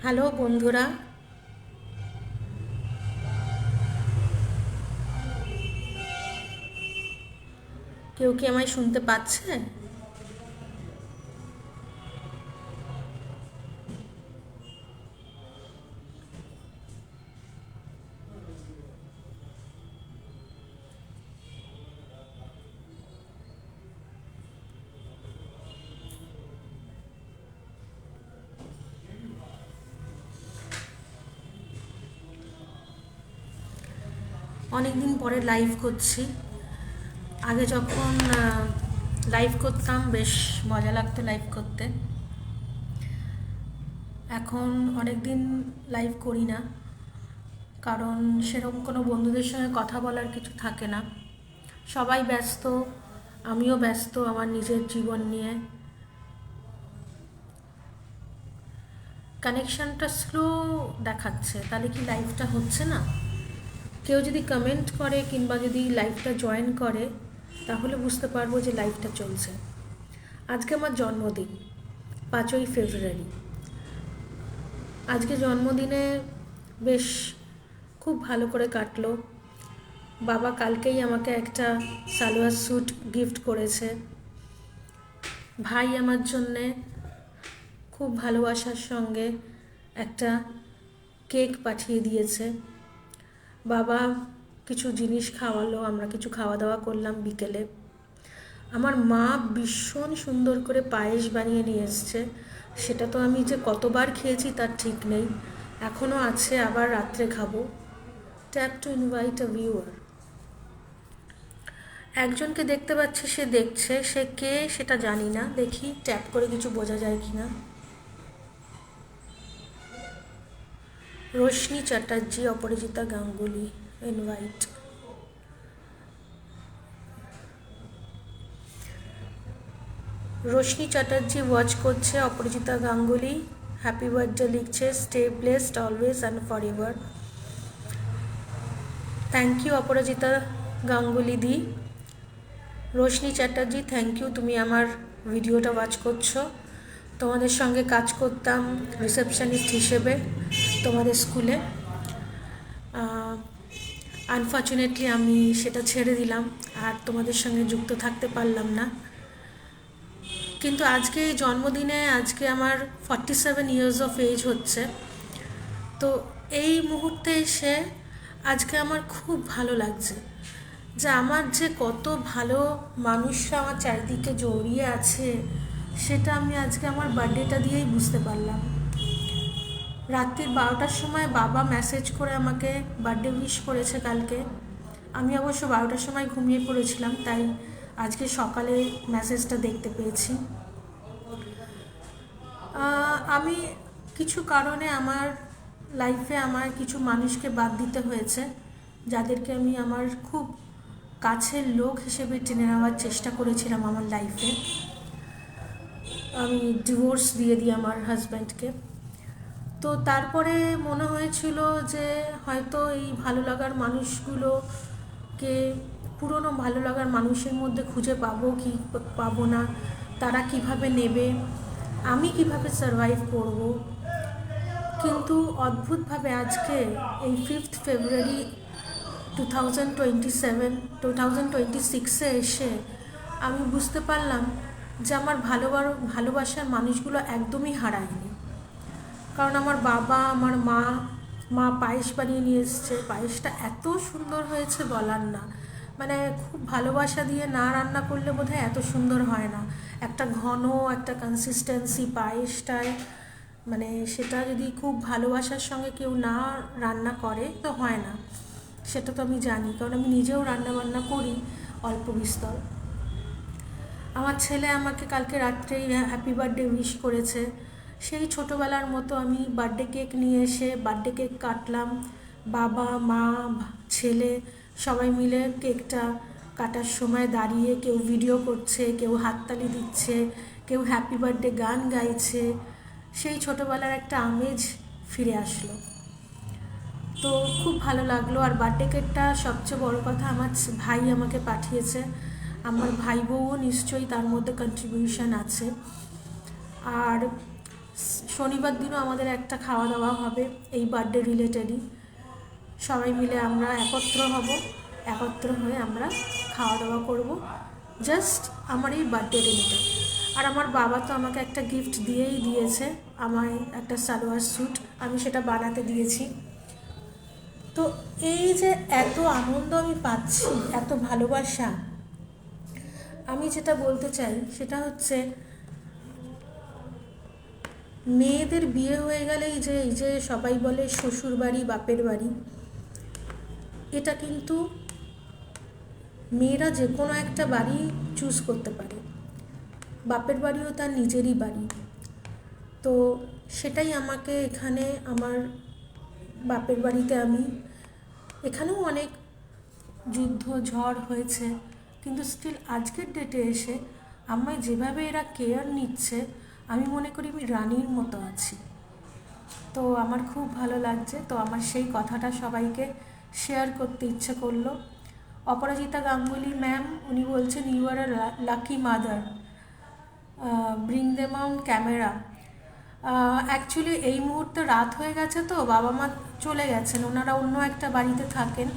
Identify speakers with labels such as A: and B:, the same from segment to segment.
A: Hello বন্ধুরা, কেউ কি আমায় শুনতে পাচ্ছে? অনেক দিন পরে লাইভ করছি। আগে যখন লাইভ করতাম বেশ মজা লাগতো লাইভ করতে। এখন অনেক দিন লাইভ করি না, কারণ সেরকম কোনো বন্ধুদের সঙ্গে কথা বলার কিছু থাকে না। সবাই ব্যস্ত, আমিও ব্যস্ত আমার নিজের জীবন নিয়ে। কানেকশানটা স্লো দেখাচ্ছে, তাহলে কি লাইভটা হচ্ছে না? কেউ যদি কমেন্ট করে কিংবা যদি লাইভটা জয়েন করে তাহলে বুঝতে পারবো যে লাইভটা চলছে। আজকে আমার জন্মদিন, 5ই ফেব্রুয়ারি। আজকে জন্মদিনে বেশ খুব ভালো করে কাটলো। বাবা কালকেই আমাকে একটা সালোয়ার স্যুট গিফট করেছে। ভাই আমার জন্যে খুব ভালোবাসার সঙ্গে একটা কেক পাঠিয়ে দিয়েছে। বাবা কিছু জিনিস খাওয়ালো, আমরা কিছু খাওয়া দাওয়া করলাম বিকেলে। আমার মা ভীষণ সুন্দর করে পায়েস বানিয়ে নিয়ে এসছে। সেটা তো আমি যে কতবার খেয়েছি তার ঠিক নেই, এখনও আছে, আবার রাত্রে খাবো। Tap to invite a viewer. একজনকে দেখতে পাচ্ছে, সে দেখছে, সে কে সেটা জানি না। দেখি ট্যাপ করে কিছু বোঝা যায় কিনা। রোশনি চ্যাটার্জি, অপরাজিতা গাঙ্গুলি, ইনভাইট। রোশনি চ্যাটার্জি ওয়াচ করছে, অপরাজিতা গাঙ্গুলি হ্যাপি বার্থডে লিখছে, stay blessed always and forever এভার। থ্যাংক ইউ অপরাজিতা গাঙ্গুলি দি। রোশনি চ্যাটার্জি, থ্যাংক ইউ, তুমি আমার ভিডিওটা ওয়াচ করছো। তোমাদের সঙ্গে কাজ করতাম রিসেপশনিস্ট হিসেবে তোমাদের স্কুলে। আনফর্চুনেটলি আমি সেটা ছেড়ে দিলাম, আর তোমাদের সঙ্গে যুক্ত থাকতে পারলাম না। কিন্তু আজকে এই জন্মদিনে, আজকে আমার 47 ইয়ার্স অফ এজ হচ্ছে। তো এই মুহূর্তে এসে আজকে আমার খুব ভালো লাগছে যে আমার যে কত ভালো মানুষরা আমার চারিদিকে জড়িয়ে আছে, সেটা আমি আজকে আমার বার্থডেটা দিয়েই বুঝতে পারলাম। রাত্রির 12টার সময় বাবা মেসেজ করে আমাকে বার্থডে উইশ করেছে কালকে। আমি অবশ্য 12টার সময় ঘুমিয়ে পড়েছিলাম, তাই আজকে সকালে মেসেজটা দেখতে পেয়েছি। আমি কিছু কারণে আমার লাইফে আমার কিছু মানুষকে বাদ দিতে হয়েছে, যাদেরকে আমি আমার খুব কাছের লোক হিসেবে টেনে নেওয়ার চেষ্টা করেছিলাম আমার লাইফে। আমি ডিভোর্স দিয়ে দিই আমার হাজব্যান্ডকে। তো তারপরে মনে হয়েছিল যে হয়তো এই ভালো লাগার মানুষগুলোকে, পুরনো ভালো লাগার মানুষের মধ্যে খুঁজে পাবো কি পাবো না, তারা কিভাবে নেবে, আমি কিভাবে সারভাইভ করব। কিন্তু অদ্ভুতভাবে আজকে এই 5th ফেব্রুয়ারি 2026-এ এসে আমি বুঝতে পারলাম যে আমার ভালোবাসার মানুষগুলো একদমই হারায়নি। কারণ আমার বাবা, আমার মা পায়েস বানিয়ে নিয়ে এসছে। পায়েসটা এত সুন্দর হয়েছে বলার না, মানে খুব ভালোবাসা দিয়ে না রান্না করলে বোধহয় এত সুন্দর হয় না। একটা ঘন একটা কনসিস্টেন্সি পায়েসটায়, মানে সেটা যদি খুব ভালোবাসার সঙ্গে কেউ না রান্না করে তো হয় না। সেটা তো আমি জানি, কারণ আমি নিজেও রান্না বান্না করি অল্প বিস্তর। আমার ছেলে আমাকে কালকে রাত্রেই হ্যাপি বার্থডে উইশ করেছে। সেই ছোটোবেলার মতো আমি বার্থডে কেক নিয়ে এসে বার্থডে কেক কাটলাম। বাবা, মা, ছেলে সবাই মিলে কেকটা কাটার সময় দাঁড়িয়ে কেউ ভিডিও করছে, কেউ হাততালি দিচ্ছে, কেউ হ্যাপি বার্থডে গান গাইছে। সেই ছোটোবেলার একটা আমেজ ফিরে আসলো। তো খুব ভালো লাগলো। আর বার্থডে কেকটা সবচেয়ে বড় কথা আমার ভাই আমাকে পাঠিয়েছে। আমার ভাই বউও নিশ্চয়ই তার মধ্যে কন্ট্রিবিউশন আছে। আর শনিবার দিনও আমাদের একটা খাওয়া দাওয়া হবে এই বার্থডে রিলেটেডই। সবাই মিলে আমরা একত্র হব, একত্র হয়ে আমরা খাওয়া দাওয়া করব জাস্ট আমার এই বার্থডে রিলেটেড। আর আমার বাবা তো আমাকে একটা গিফট দিয়েই দিয়েছে, আমায় একটা সালোয়ার স্যুট, আমি সেটা বানাতে দিয়েছি। তো এই যে এত আনন্দ আমি পাচ্ছি, এত ভালোবাসা, আমি যেটা বলতে চাই সেটা হচ্ছে মেয়েদের বিয়ে হয়ে গেলে এই যে সবাই বলে শ্বশুর বাড়ি বাপের বাড়ি, এটা কিন্তু মেয়েরা যে কোনো একটা বাড়ি চুজ করতে পারে, বাপের বাড়িও তার নিজেরই বাড়ি। তো সেটাই আমাকে এখানে আমার বাপের বাড়িতে আমি, এখানেও অনেক যুদ্ধ ঝড় হয়েছে, কিন্তু স্টিল আজকের ডেটে এসে আমায় যেভাবে এরা কেয়ার নিচ্ছে, আমি মনে করি আমি রানীর মতো আছি। তো আমার খুব ভালো লাগছে। তো আমার সেই কথাটা সবাইকে শেয়ার করতে ইচ্ছে করলো। অপরাজিতা গাঙ্গুলি ম্যাম উনি বলছেন, you are a lucky mother, bring them on camera. Actually এই মুহূর্তে রাত হয়ে গেছে, তো বাবা মা চলে গেছেন, ওনারা অন্য একটা বাড়িতে থাকেন।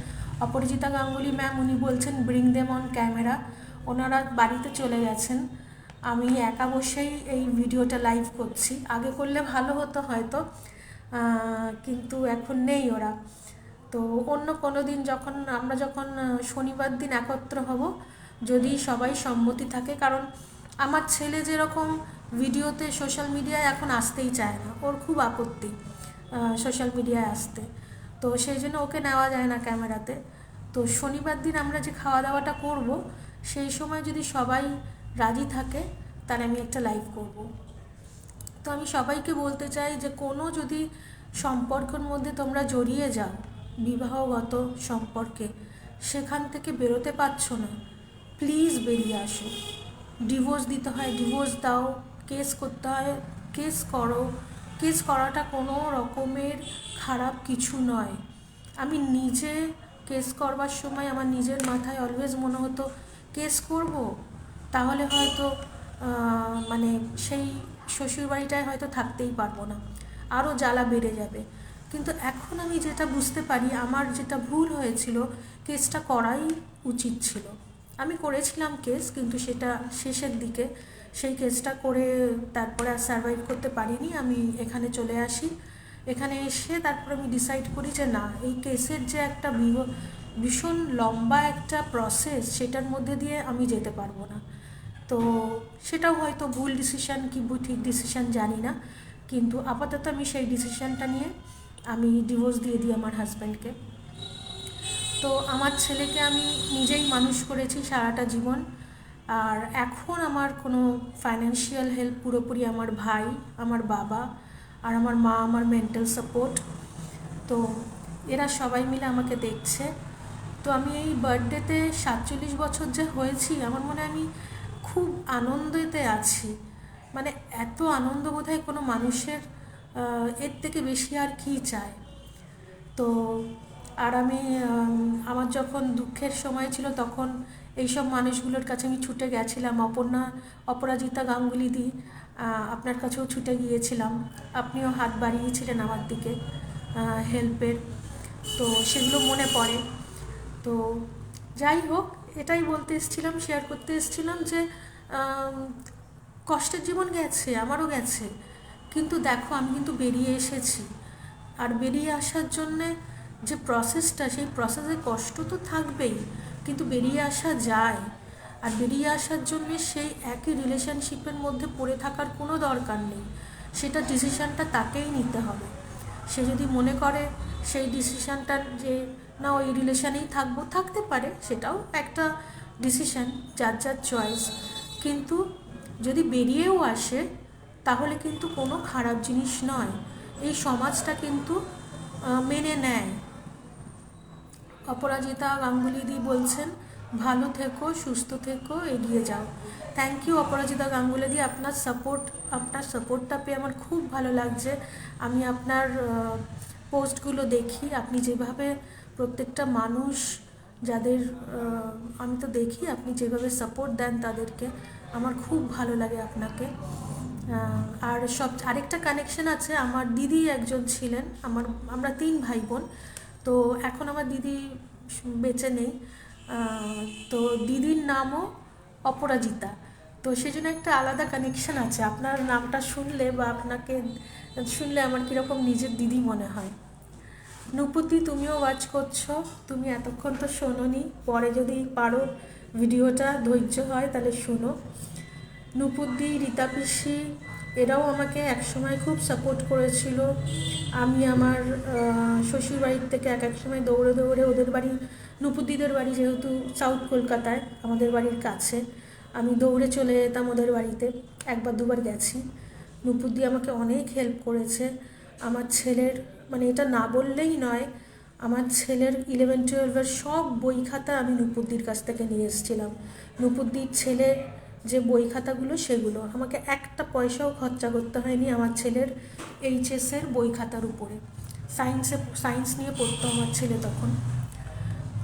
A: অপরাজিতা গাঙ্গুলি ম্যাম উনি বলছেন ব্রিং দেম অন ক্যামেরা, ওনারা বাড়িতে চলে গেছেন। আমি একা বসেই এই ভিডিওটা লাইভ করছি, আগে করলে ভালো হতো হয়তো, কিন্তু এখন নেই ওরা। তো অন্য কোনো দিন যখন শনিবার দিন একত্র হব, যদি সবাই সম্মতি থাকে, কারণ আমার ছেলে যেরকম ভিডিওতে সোশ্যাল মিডিয়ায় এখন আসতেই চায় না, ওর খুব আপত্তি সোশ্যাল মিডিয়ায় আসতে, তো সেই জন্য ওকে নেওয়া যায় না ক্যামেরাতে। তো শনিবার দিন আমরা যে খাওয়া দাওয়াটা করব, সেই সময় যদি সবাই রাজি থাকে তাহলে আমি একটা লাইভ করব। তো আমি সবাইকে বলতে চাই যে কোনো যদি সম্পর্কের মধ্যে তোমরা জড়িয়ে যাও, বিবাহগত সম্পর্কে, সেখান থেকে বেরোতে পারছো না, প্লিজ বেরিয়ে আসো। ডিভোর্স দিতে হয় ডিভোর্স দাও, কেস করতে হয় কেস করো, কেস করাটা কোনো রকমের খারাপ কিছু নয়। আমি নিজে কেস করবার সময় আমার নিজের মাথায় অলওয়েজ মনে হতো কেস করব, তাহলে হয়তো মানে সেই শ্বশুরবাড়িটায় হয়তো থাকতেই পারবো না, আরও জ্বালা বেড়ে যাবে। কিন্তু এখন আমি যেটা বুঝতে পারি, আমার যেটা ভুল হয়েছিল, কেসটা করাই উচিত ছিল। আমি করেছিলাম কেস, কিন্তু সেটা শেষের দিকে সেই কেসটা করে তারপরে আর সারভাইভ করতে পারিনি, আমি এখানে চলে আসি। এখানে এসে তারপরে আমি ডিসাইড করি যে না, এই কেসের যে একটা ভীষণ লম্বা একটা প্রসেস, সেটার মধ্যে দিয়ে আমি যেতে পারবো না। তো সেটাও হয়তো ভুল ডিসিশান কি ঠিক ডিসিশান জানি না, কিন্তু আপাতত আমি সেই ডিসিশানটা নিয়ে আমি ডিভোর্স দিয়ে দিই আমার হাজব্যান্ডকে। তো আমার ছেলেকে আমি নিজেই মানুষ করেছি সারাটা জীবন, আর এখন আমার কোনো ফাইন্যান্সিয়াল হেল্প পুরোপুরি আমার ভাই, আমার বাবা আর আমার মা, আমার মেন্টাল সাপোর্ট। তো এরা সবাই মিলে আমাকে দেখছে। তো আমি এই বার্থডেতে 47 বছর যে হয়েছি, আমার মনে হয় আমি খুব আনন্দেতে আছি, মানে এত আনন্দ বোধহয় কোনো মানুষের এর থেকে বেশি আর কী চায়। তো আর আমি আমার যখন দুঃখের সময় ছিল, তখন এইসব মানুষগুলোর কাছে আমি ছুটে গেছিলাম। অপরাজিতা গাঙ্গুলি দি, আপনার কাছেও ছুটে গিয়েছিলাম, আপনিও হাত বাড়িয়েছিলেন আমার দিকে হেল্পের, তো সেগুলো মনে পড়ে। তো যাই হোক, এটাই বলতে এসেছিলাম, শেয়ার করতে এসেছিলাম যে কষ্টের জীবন গেছে, আমারও গেছে, কিন্তু দেখো আমি কিন্তু বেরিয়ে এসেছি। আর বেরিয়ে আসার জন্যে যে প্রসেসটা, সেই প্রসেসে কষ্ট তো থাকবেই, কিন্তু বেরিয়ে আসা যায়। আর বেরিয়ে আসার জন্যে সেই একই রিলেশনশিপের মধ্যে পড়ে থাকার কোনো দরকার নেই, সেটা ডিসিশানটা তাকেই নিতে হবে। সে যদি মনে করে সেই ডিসিশানটা যে না ওই রিলেশানেই থাকবো, থাকতে পারে, সেটাও একটা ডিসিশান, যার যার চয়েস। কিন্তু যদি বেরিয়েও আসে, তাহলে কিন্তু কোনো খারাপ জিনিস নয়, এই সমাজটা কিন্তু মেনে নেয়। অপরাজিতা গাঙ্গুলি দি বলছেন ভালো থেকো, সুস্থ থেকো, এগিয়ে যাও। থ্যাংক ইউ অপরাজিতা গাঙ্গুলি দি, আপনার সাপোর্টটা পেয়ে আমার খুব ভালো লাগছে। আমি আপনার পোস্টগুলো দেখি, আপনি যেভাবে প্রত্যেকটা মানুষ যাদের আমি তো দেখি আপনি যেভাবে সাপোর্ট দেন তাদেরকে, আমার খুব ভালো লাগে আপনাকে। আর আরেকটা কানেকশন আছে, আমার দিদি একজন ছিলেন, আমরা 3 ভাই বোন। তো এখন আমার দিদি বেঁচে নেই। তো দিদির নামও অপরাজিতা। তো সেই জন্য একটা আলাদা কানেকশন আছে, আপনার নামটা শুনলে বা আপনাকে শুনলে আমার কীরকম নিজের দিদি মনে হয়। নুপুতি, তুমিও ওয়াচ করছো, তুমি এতক্ষণ তো শোনোনি, পরে যদি পারো ভিডিওটা ধৈর্য হয় তাহলে শোনো। নুপুদি, রীতা পিসি এরাও আমাকে একসময় খুব সাপোর্ট করেছিল। আমি আমার শ্বশুরবাড়ির থেকে এক এক সময় দৌড়ে দৌড়ে ওদের বাড়ি, নুপুদিদের বাড়ি যেহেতু সাউথ কলকাতায় আমাদের বাড়ির কাছে, আমি দৌড়ে চলে যেতাম ওদের বাড়িতে, একবার দুবার গেছি। নুপুদি আমাকে অনেক হেল্প করেছে। আমার ছেলের, মানে এটা না বললেই নয়, আমার ছেলের 11-12 সব বই খাতা আমি নুপুদির কাছ থেকে নিয়ে এসেছিলাম। নুপুদির ছেলে যে বই খাতাগুলো, সেগুলো আমাকে একটা পয়সাও খরচা করতে হয়নি আমার ছেলের এইচএসের বই খাতার উপরে। সায়েন্স নিয়ে পড়তো আমার ছেলে তখন।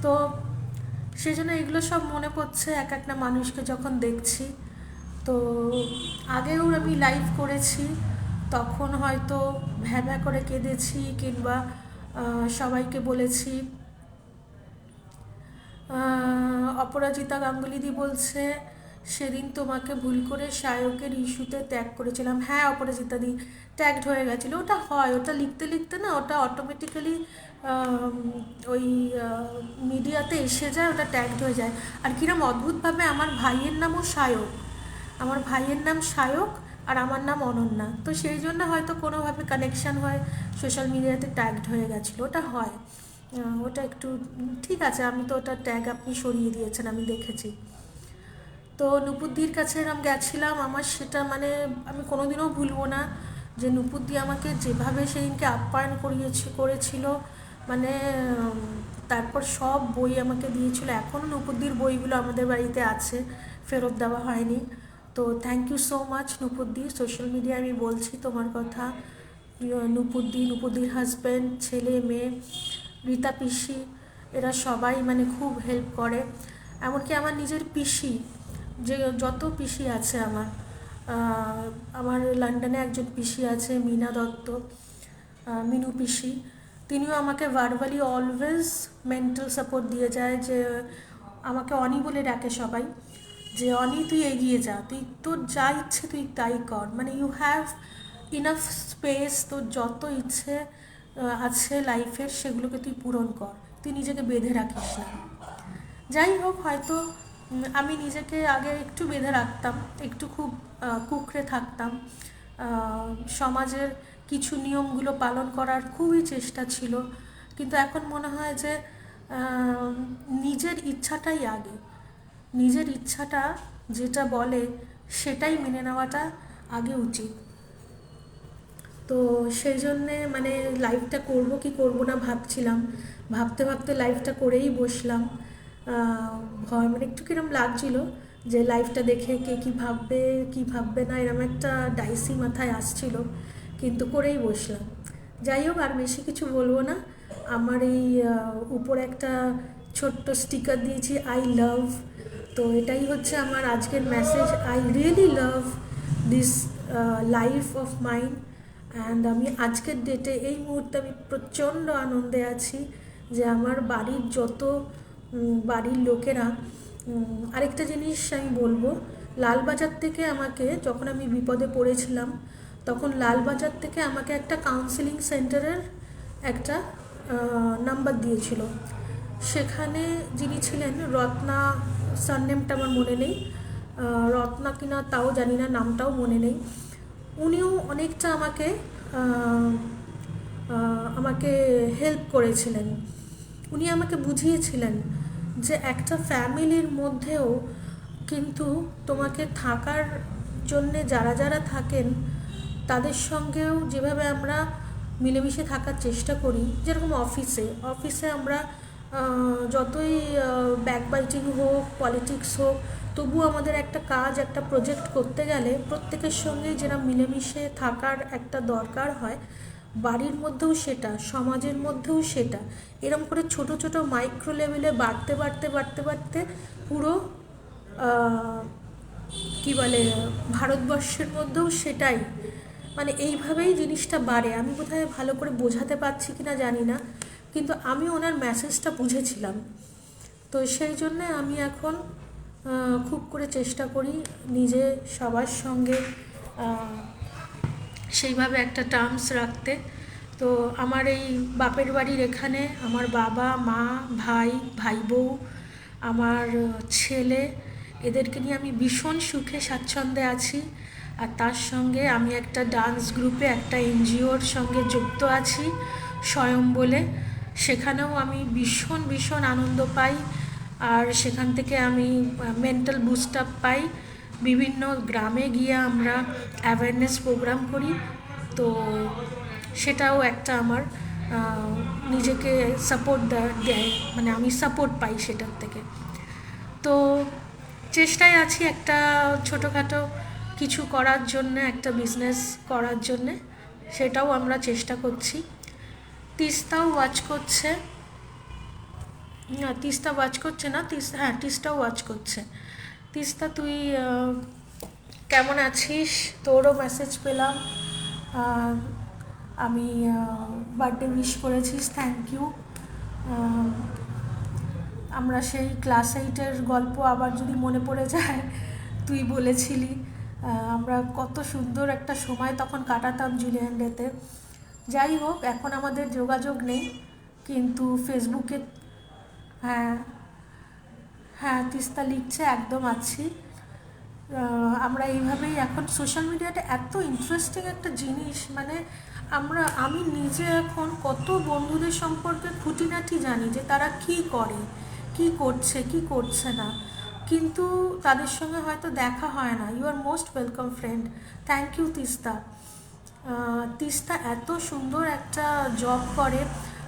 A: তো সেই জন্য এগুলো সব মনে পড়ছে এক একটা মানুষকে যখন দেখছি। তো আগেও আমি লাইভ করেছি, তখন হয়তো ভ্যা করে কেঁদেছি, কিংবা সবাইকে বলেছি। অপরাজিতা গাঙ্গুলিদি বলছে, সেদিন তোমাকে ভুল করে সায়কের ইস্যুতে ট্যাগ করেছিলাম। হ্যাঁ অপরাজিতা দি, ট্যাগড হয়ে গেছিলো। ওটা হয়, ওটা লিখতে লিখতে না, ওটা অটোমেটিক্যালি ওই মিডিয়াতে এসে যায়, ওটা ট্যাগড হয়ে যায়। আর কিরম অদ্ভুতভাবে আমার ভাইয়ের নামও সায়ক, আমার ভাইয়ের নাম সায়ক আর আমার নাম অনন্যা, তো সেই জন্য হয়তো কোনোভাবে কানেকশান হয়, সোশ্যাল মিডিয়াতে ট্যাগড হয়ে গেছিলো। ওটা হয়, ওটা একটু ঠিক আছে। আমি তো ওটা ট্যাগ আপনি সরিয়ে দিয়েছেন, আমি দেখেছি। তো নুপুদির কাছে এরম গেছিলাম, আমার সেটা মানে আমি কোনোদিনও ভুলবো না, যে নুপুদি আমাকে যেভাবে সেদিনকে আপ্যায়ন করেছিল, মানে তারপর সব বই আমাকে দিয়েছিল। এখনও নুপুদির বইগুলো আমাদের বাড়িতে আছে, ফেরত দেওয়া হয়নি। তো থ্যাংক ইউ সো মাচ নুপুদি। সোশ্যাল মিডিয়ায় আমি বলছি তোমার কথা। নুপুদির হাজব্যান্ড, ছেলে মেয়ে, রীতা পিসি, এরা সবাই মানে খুব হেল্প করে। এমনকি আমার নিজের পিসি, যে যত পিসি আছে আমার লন্ডনে একজন পিসি আছে, মিনা দত্ত, মিনু পিসি, তিনিও আমাকে ভার্বালি অলওয়েজ মেন্টাল সাপোর্ট দিয়ে যায়। যে আমাকে অনি বলে ডাকে সবাই, যে অনি তুই এগিয়ে যা, তুই তোর যা ইচ্ছে তুই তাই কর, মানে ইউ হ্যাভ ইনাফ স্পেস, তোর যত ইচ্ছে আছে লাইফের সেগুলোকে তুই পূরণ কর, তুই নিজেকে বেঁধে রাখিস না। যাই হোক, হয়তো আমি নিজেকে আগে একটু বেঁধে রাখতাম, একটু খুব কুঁকড়ে থাকতাম, সমাজের কিছু নিয়মগুলো পালন করার খুবই চেষ্টা ছিল। কিন্তু এখন মনে হয় যে নিজের ইচ্ছাটাই আগে, নিজের ইচ্ছাটা যেটা বলে সেটাই মেনে নেওয়াটা আগে উচিত। তো সেই জন্যে মানে লাইভটা করব কি করব না ভাবছিলাম, ভাবতে ভাবতে লাইভটা করেই বসলাম। ভয় মানে একটু কিরম লাগছিল যে লাইভটা দেখে কে কী ভাববে না, এরম একটা ডাইসি মাথায় আসছিল, কিন্তু করেই বসলাম। যাই হোক, আর বেশি কিছু বলবো না। আমার এই উপরে একটা ছোট্ট স্টিকার দিয়েছি, আই লাভ, তো এটাই হচ্ছে আমার আজকের message. I really love this life of mind. And আমি আজকের ডেটে এই মুহূর্তে আমি প্রচণ্ড আনন্দে আছি যে আমার বাড়ির বাড়ির লোকেরা, আরেকটা জিনিস আমি বলবো, লালবাজার থেকে আমাকে, যখন আমি বিপদে পড়েছিলাম তখন লালবাজার থেকে আমাকে একটা কাউন্সেলিং সেন্টারের একটা নাম্বার দিয়েছিল। সেখানে যিনি ছিলেন, রত্না, সারনেমটা আমার মনে নেই, রত্না কিনা তাও জানি না, নামটাও মনে নেই, উনিও অনেকটা আমাকে হেল্প করেছিলেন। উনি আমাকে বুঝিয়েছিলেন যে একটা ফ্যামিলির মধ্যেও কিন্তু তোমাকে থাকার জন্যে যারা যারা থাকেন তাদের সঙ্গেও যেভাবে আমরা মিলেমিশে থাকার চেষ্টা করি, যেরকম অফিসে আমরা যতই ব্যাকবাইটিং হোক, পলিটিক্স হোক, তবু আমাদের একটা কাজ, একটা প্রজেক্ট করতে গেলে প্রত্যেকের সঙ্গে যেটা মিলেমিশে থাকার একটা দরকার হয়, বাড়ির মধ্যেও সেটা, সমাজের মধ্যেও সেটা, এরম করে ছোট ছোট মাইক্রো লেভেলে বাড়তে পুরো কি বলে, ভারতবর্ষের মধ্যেও সেটাই, মানে এইভাবেই জিনিসটা বাড়ে। আমি বোধহয় ভালো করে বোঝাতে পারছি কি না জানি না, কিন্তু আমি ওনার মেসেজটা বুঝেছিলাম। তো সেই জন্যে আমি এখন খুব করে চেষ্টা করি নিজে সবার সঙ্গে সেইভাবে একটা টার্মস রাখতে। তো আমার এই বাপের বাড়ির এখানে আমার বাবা মা ভাই ভাই বউ আমার ছেলে, এদেরকে নিয়ে আমি ভীষণ সুখে স্বাচ্ছন্দ্যে আছি। আর তার সঙ্গে আমি একটা ডান্স গ্রুপে, একটা এনজিওর সঙ্গে যুক্ত আছি স্বয়ং বলে। সেখানেও আমি ভীষণ ভীষণ আনন্দ পাই, আর সেখান থেকে আমি মেন্টাল বুস্ট আপ পাই। বিভিন্ন গ্রামে গিয়ে আমরা অ্যাওয়ারনেস প্রোগ্রাম করি। তো সেটাও একটা আমার নিজেকে সাপোর্ট দেয়, মানে আমি সাপোর্ট পাই সেটার থেকে। তো চেষ্টায় আছি একটা ছোটোখাটো কিছু করার জন্যে, একটা বিজনেস করার জন্যে, সেটাও আমরা চেষ্টা করছি। তিস্তাও ওয়াচ করছে, না তিস্তা ওয়াচ করছে না, হ্যাঁ তিস্তাও ওয়াচ করছে। তিস্তা তুই কেমন আছিস? তোরও মেসেজ পেলাম, আমি বার্থডে উইশ করেছিস, থ্যাংক ইউ। আমরা সেই ক্লাস 8-এর গল্প আবার যদি মনে পড়ে যায়, তুই বলেছিলি আমরা কত সুন্দর একটা সময় তখন কাটাতাম জুলিয়ান ডেতে। যাই হোক, এখন আমাদের যোগাযোগ নেই, কিন্তু ফেসবুকে হ্যাঁ হ্যাঁ তিস্তা লিখছে, একদম আছি। আমরা এইভাবেই এখন সোশ্যাল মিডিয়াটা এত ইন্টারেস্টিং একটা জিনিস, মানে আমি নিজে এখন কত বন্ধুদের সম্পর্কে খুঁটিনাটি জানি যে তারা কি করে, কি করছে কি করছে না, কিন্তু তাদের সঙ্গে হয়তো দেখা হয় না। You are most welcome friend, thank you Tista. Tista এত সুন্দর একটা জব করে,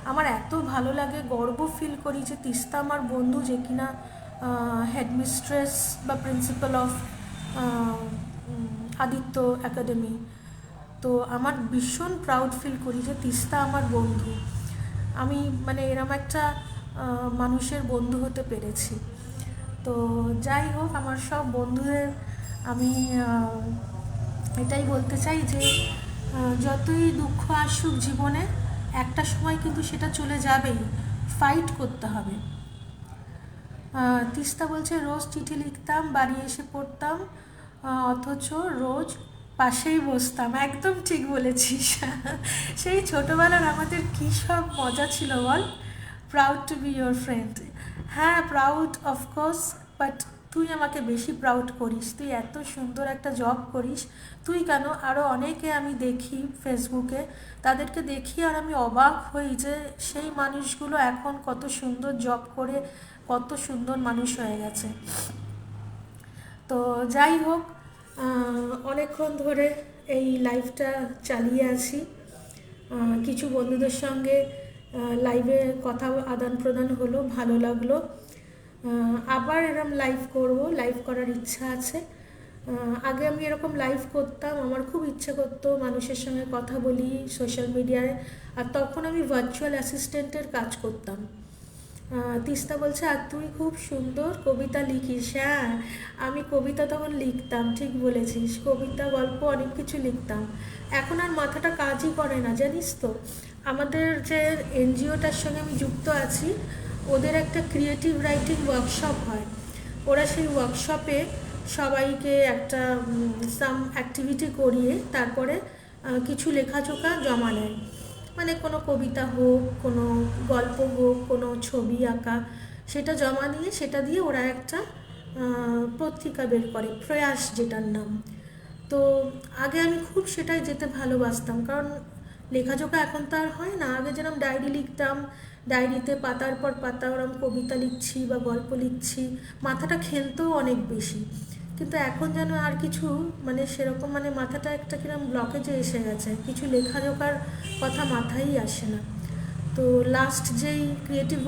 A: আমার এত ভালো লাগে, গর্ব ফিল করি যে তিস্তা আমার বন্ধু, যে কিনা হেডমিস্ট্রেস বা প্রিন্সিপাল অফ আদিত্য একাডেমি। তো আমার ভীষণ প্রাউড ফিল করি যে তিস্তা আমার বন্ধু। আমি মানে এরম একটা মানুষের বন্ধু হতে পেরেছি। তো যাই হোক, আমার সব বন্ধুদের আমি এটাই বলতে চাই যে যতই দুঃখ আসুক জীবনে, একটা সময় কিন্তু সেটা চলে যাবেই, ফাইট করতে হবে। তিস্তা বলছে রোজ চিঠি লিখতাম, বাড়ি এসে পড়তাম, অথচ রোজ পাশেই বসতাম। একদম ঠিক বলেছিস। সেই ছোটোবেলার আমাদের কী সব মজা ছিল বল। Proud to be your friend. হ্যাঁ প্রাউড অফকোর্স, বাট তুই আমাকে বেশি প্রাউড করিস, তুই এত সুন্দর একটা জব করিস। তুই কেন, আরও অনেকে আমি দেখি ফেসবুকে, তাদেরকে দেখি আর আমি অবাক হই যে সেই মানুষগুলো এখন কত সুন্দর জব করে কত সুন্দর মানুষ হয়ে গেছে। তো যাই হোক, অনেকক্ষণ ধরে এই লাইভটা চালিয়ে আছি, কিছু বন্ধুদের সঙ্গে লাইভে কথা আদান প্রদান হলো, ভালো লাগলো। আবার এরকম লাইভ করব, লাইভ করার ইচ্ছা আছে। আগে আমি এরকম লাইভ করতাম, আমার খুব ইচ্ছে করতো মানুষের সঙ্গে কথা বলি সোশ্যাল মিডিয়ায়, আর তখন আমি ভার্চুয়াল অ্যাসিস্ট্যান্টের কাজ করতাম। তিস্তা বলছে আর তুই খুব সুন্দর কবিতা লিখিস। হ্যাঁ আমি কবিতা তখন লিখতাম, ঠিক বলেছিস, কবিতা গল্প অনেক কিছু লিখতাম। এখন আর মাথাটা কাজই করে না, জানিস তো। আমাদের যে এনজিওটার সঙ্গে আমি যুক্ত আছি, ওদের একটা ক্রিয়েটিভ রাইটিং ওয়ার্কশপ হয়। ওরা সেই ওয়ার্কশপে সবাইকে একটা সাম অ্যাক্টিভিটি করিয়ে তারপরে কিছু লেখাজোখা জমা নেয়, মানে কোনো কবিতা হোক, কোনো গল্প হোক, কোনো ছবি আঁকা, সেটা জমা নিয়ে সেটা দিয়ে ওরা একটা পত্রিকা বের করে, প্রয়াস যেটার নাম। তো আগে আমি খুব সেটাই যেতে ভালোবাসতাম, কারণ লেখাজোখা এখন তো আর হয় না। আগে যেরকম ডায়েরি লিখতাম, ডায়েরিতে পাতার পর পাতা ওরকম কবিতা লিখছি বা গল্প লিখছি, মাথাটা খেলতেও অনেক বেশি। কিন্তু এখন যেন আর কিছু মানে সেরকম, মানে মাথাটা একটা কিরকম ব্লকেজে এসে গেছে, কিছু লেখাজোখার কথা মাথায়ই আসে না। তো লাস্ট যেই ক্রিয়েটিভ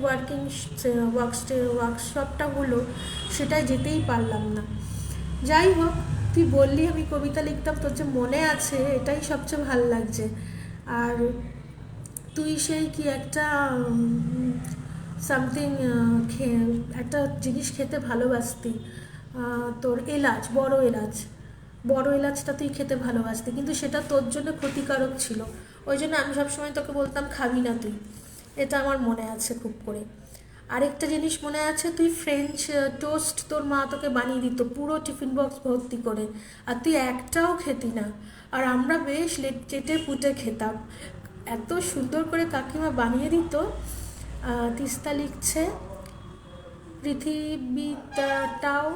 A: ওয়ার্কিং ওয়ার্কশপটা হলো, সেটাই যেতেই পারলাম না। যাই হোক, তুই বললি আমি কবিতা লিখতাম, তোর যে মনে আছে এটাই সবচেয়ে ভালো লাগছে। আর তুই সেই কি একটা সামথিং একটা জিনিস খেতে ভালোবাসতি, তোর এলাচ, বড় এলাচটা তুই খেতে ভালোবাসতি, কিন্তু সেটা তোর জন্য ক্ষতিকারক ছিল। ওই জন্য আমি সবসময় তোকে বলতাম খাবি না তুই। এটা আমার মনে আছে খুব করে। আরেকটা জিনিস মনে আছে, তুই ফ্রেঞ্চ টোস্ট তোর মা তোকে বানিয়ে দিত পুরো টিফিন বক্স ভর্তি করে, আর তুই একটাও খেতি না। আর আমরা বেশ চেটে পুটে খেতাম, এত সুন্দর করে কাকিমা বানিয়ে দিত। তিস্তা লিখছে, পৃথিবীটাও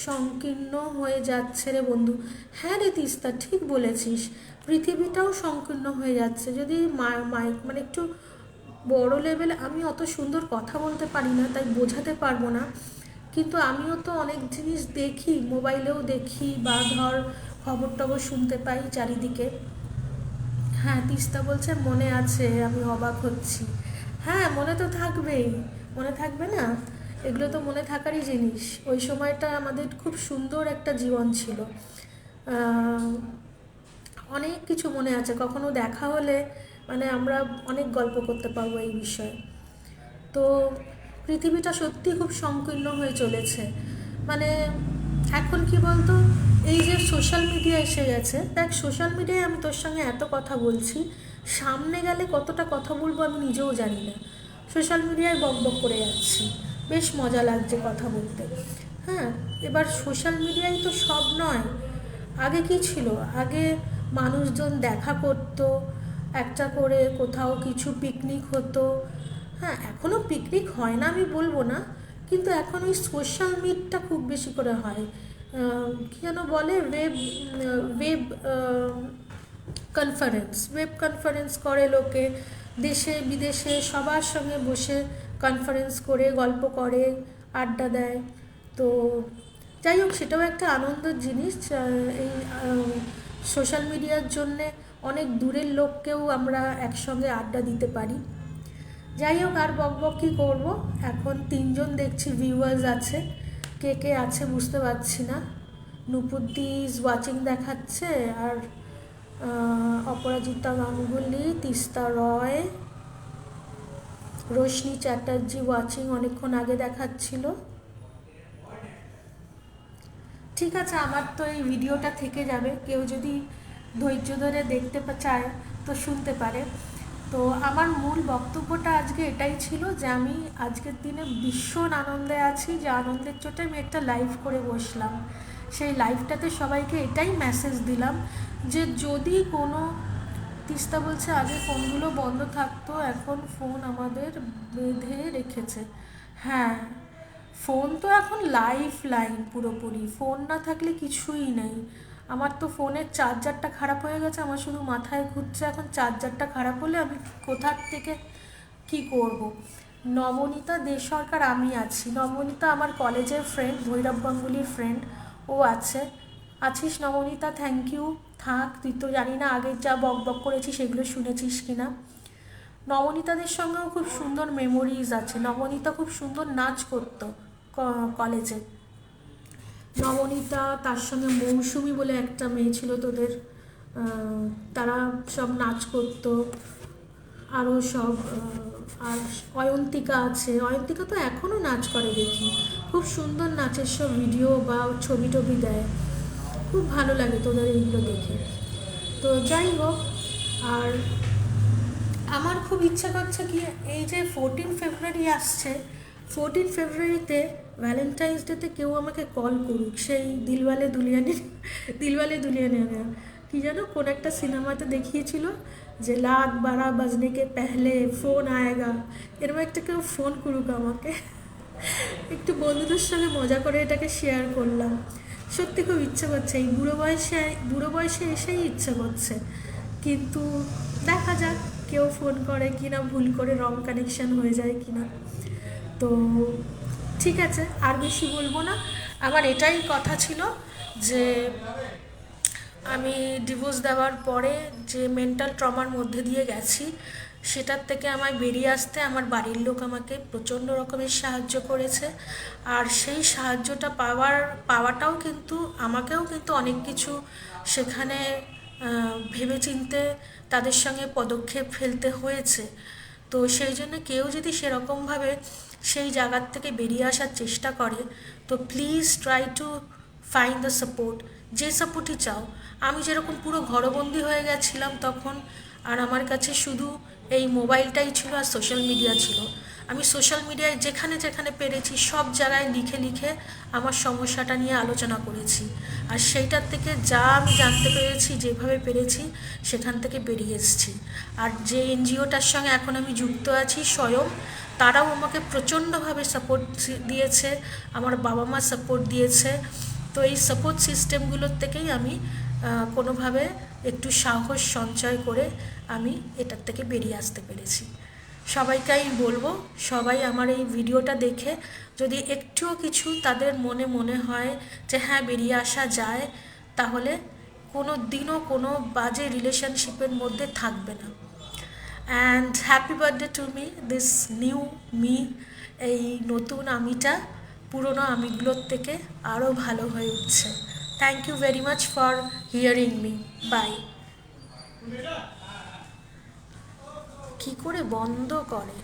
A: সংকীর্ণ হয়ে যাচ্ছে রে বন্ধু। হ্যাঁ রে তিস্তা, ঠিক বলেছিস, পৃথিবীটাও সংকীর্ণ হয়ে যাচ্ছে। যদি মানে একটু বড় লেভেলে, আমি অত সুন্দর কথা বলতে পারি না তাই বোঝাতে পারবো না, কিন্তু আমিও তো অনেক জিনিস দেখি, মোবাইলেও দেখি, বা ধর খবর টবর শুনতে পাই চারিদিকে। হ্যাঁ তিস্তা বলছে মনে আছে, আমি অবাক হচ্ছি। হ্যাঁ মনে তো থাকবেই, মনে থাকবে না? এগুলো তো মনে থাকারই জিনিস। ওই সময়টা আমাদের খুব সুন্দর একটা জীবন ছিল। অনেক কিছু মনে আছে, কখনো দেখা হলে মানে আমরা অনেক গল্প করতে পারবো এই বিষয়ে। তো পৃথিবীটা সত্যি খুব সংকীর্ণ হয়ে চলেছে। মানে এখন কি বলতো, এই যে সোশ্যাল মিডিয়া এসে গেছে, দেখ সোশ্যাল মিডিয়ায় আমি তোর সঙ্গে এত কথা বলছি, সামনে গেলে কতটা কথা বলবো আমি নিজেও জানি না। সোশ্যাল মিডিয়ায় বক বক করে যাচ্ছি, বেশ মজা লাগছে কথা বলতে। হ্যাঁ, এবার সোশ্যাল মিডিয়ায় তো সব নয়। আগে কি ছিল, আগে মানুষজন দেখা করতো, একটা করে কোথাও কিছু পিকনিক হতো। হ্যাঁ এখনও পিকনিক হয় না আমি বলবো না, কিন্তু এখন ওই সোশ্যাল মিটটা খুব বেশি করে হয়। কী যেন বলে, ওয়েব কনফারেন্স করে লোকে, দেশে বিদেশে সবার সঙ্গে বসে কনফারেন্স করে গল্প করে, আড্ডা দেয়। তো যাই হোক, সেটাও একটা আনন্দের জিনিস। এই সোশ্যাল মিডিয়ার জন্যে অনেক দূরের লোককেও আমরা একসঙ্গে আড্ডা দিতে পারি। যাই হোক, আর বক বক কী করবো, এখন 3জন দেখছি ভিউয়ার্স আছে, কে কে আছে বুঝতে পারছি না। নুপুদ্দি ইজ ওয়াচিং দেখাচ্ছে, আর অপরাজিতা গাঙ্গুলি, তিস্তা রয়, রোশনি চ্যাটার্জি ওয়াচিং অনেকক্ষণ আগে দেখাচ্ছিল। ঠিক আছে, আমার তো এই ভিডিওটা থেকে যাবে, কেউ যদি ধৈর্য ধরে দেখতে চায় তো শুনতে পারে। তো আমার মূল বক্তব্যটা আজকে এটাই ছিল যে আমি আজকের দিনে ভীষণ আনন্দে আছি, যে আনন্দের চোটে আমি একটা লাইভ করে বসলাম। সেই লাইভটাতে সবাইকে এটাই মেসেজ দিলাম যে যদি কোনো, তিস্তা বলছে আগে ফোনগুলো বন্ধ থাকতো, এখন ফোন আমাদের বেঁধে রেখেছে। হ্যাঁ, ফোন তো এখন লাইফ লাইন, পুরোপুরি ফোন না থাকলে কিছুই নেই। আমার তো ফোনের চার্জারটা খারাপ হয়ে গেছে, আমার শুধু মাথায় ঘুরছে এখন চার্জারটা খারাপ হলে আমি কোথার থেকে কি করব। নবনীতা দে সরকার, আমি আছি। নবনীতা আমার কলেজের ফ্রেন্ড, ভৈরব গাঙ্গুলির ফ্রেন্ড, ও আছে। আছিস নবনীতা, থ্যাংক ইউ। থাক, তুই তো জানি না আগে যা বক বক করেছিস সেগুলো শুনেছিস কিনা। নবনীতাদের সঙ্গেও খুব সুন্দর মেমোরিজ আছে। নবনীতা খুব সুন্দর নাচ করতো কলেজে। নবনীতা, তার সঙ্গে মৌসুমি বলে একটা মেয়ে ছিল তোদের, তারা সব নাচ করতো। আরও সব, আর অয়ন্তিকা আছে, অয়ন্তিকা তো এখনও নাচ করে দেখি, খুব সুন্দর নাচের সব ভিডিও বা ছবি টবি দেয়, খুব ভালো লাগে তোদের এইগুলো দেখে। তো যাই হোক, আর আমার খুব ইচ্ছা করছে কি, এই যে 14 ফেব্রুয়ারি আসছে, 14 ফেব্রুয়ারিতে ভ্যালেন্টাইন্স ডেতে কেউ আমাকে কল করুক, সেই দিলওয়ালে দুলহানিয়া কি যেন কোন একটা সিনেমাতে দেখিয়েছিল যে লাখ বারা বাজনে কে পেহলে ফোন আয়েগা, এরকম একটা কেউ ফোন করুক আমাকে। একটু বন্ধুদের সঙ্গে মজা করে এটাকে শেয়ার করলাম। সত্যি খুব ইচ্ছে করছে, এই বুড়ো বয়সে এসেই ইচ্ছে করছে, কিন্তু দেখা যাক কেউ ফোন করে কি না, ভুল করে রং কানেকশান হয়ে যায় কি না। তো ঠিক আছে, আর বেশি বলবো না। আমার এটাই কথা ছিল যে আমি ডিভোর্স দেওয়ার পরে যে মেন্টাল ট্রমার মধ্যে দিয়ে গেছি, সেটার থেকে আমায় বেরিয়ে আসতে আমার বাড়ির লোক আমাকে প্রচণ্ড রকমের সাহায্য করেছে। আর সেই সাহায্যটা পাওয়াটাও কিন্তু আমাকেও কিন্তু অনেক কিছু সেখানে ভেবেচিন্তে তাদের সঙ্গে পদক্ষেপ ফেলতে হয়েছে। তো সেই জন্য কেউ যদি সেরকমভাবে সেই জায়গার থেকে বেরিয়ে আসার চেষ্টা করে, তো please try to find the support, যে সাপোর্টই চাও। আমি যেরকম পুরো ঘরবন্দি হয়ে গেছিলাম তখন, আর আমার কাছে শুধু এই মোবাইলটাই ছিল আর সোশ্যাল মিডিয়া ছিল। আমি সোশ্যাল মিডিয়ায় যেখানে যেখানে পেরেছি সব জায়গায় লিখে লিখে আমার সমস্যাটা নিয়ে আলোচনা করেছি, আর সেইটার থেকে যা আমি জানতে পেরেছি, যেভাবে পেরেছি সেখান থেকে বেরিয়ে এসেছি। আর যে এনজিওটার সঙ্গে এখন আমি যুক্ত আছি স্বয়ং, তারাও আমাকে প্রচণ্ডভাবে সাপোর্ট দিয়েছে, আমার বাবা মা সাপোর্ট দিয়েছে। তো এই সাপোর্ট সিস্টেমগুলোর থেকেই আমি কোনোভাবে একটু সাহস সঞ্চয় করে আমি এটার থেকে বেরিয়ে আসতে পেরেছি। সবাইকে আমি বলবো, সবাই আমার এই ভিডিওটা দেখে যদি একটুও কিছু তাদের মনে হয় যে হ্যাঁ বেরিয়ে আসা যায়, তাহলে কোনো দিনও কোনো বাজে রিলেশনশিপের মধ্যে থাকবে না। And happy birthday to me, this new me. এই নতুন আমিটা পুরনো আমিগুলোর থেকে আরও ভালো হয়ে উঠছে। Thank you very much for hearing me. Bye. কি করে বন্ধ করে?